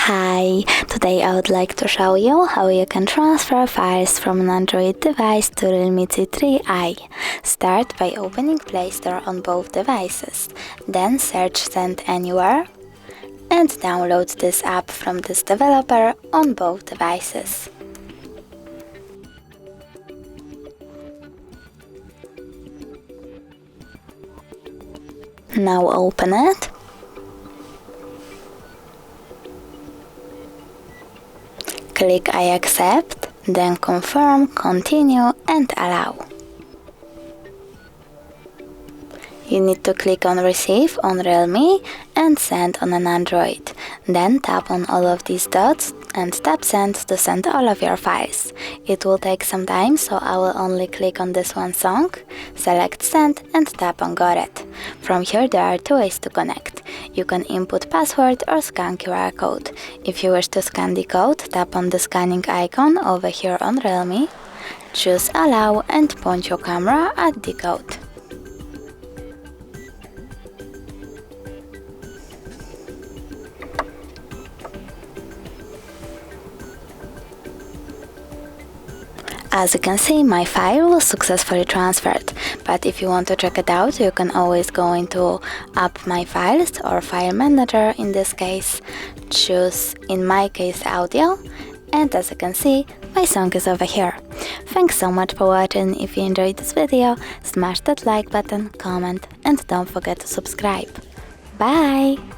Hi, today I would like to show you how you can transfer files from an Android device to Realme C3i. Start by opening Play Store on both devices, then search Send Anywhere and download this app from this developer on both devices. Now open it. Click I accept, then confirm, continue and allow. You need to click on Receive on Realme and Send on an Android. Then tap on all of these dots and tap Send to send all of your files. It will take some time, so I will only click on this one song, select Send and tap on Got It. From here there are two ways to connect. You can input password or scan QR code. If you wish to scan the code, tap on the scanning icon over here on Realme, choose Allow and point your camera at the code. As you can see, my file was successfully transferred, but if you want to check it out, you can always go into App My Files or File Manager in this case, choose in my case audio, and as you can see, my song is over here. Thanks so much for watching. If you enjoyed this video, smash that like button, comment and don't forget to subscribe. Bye!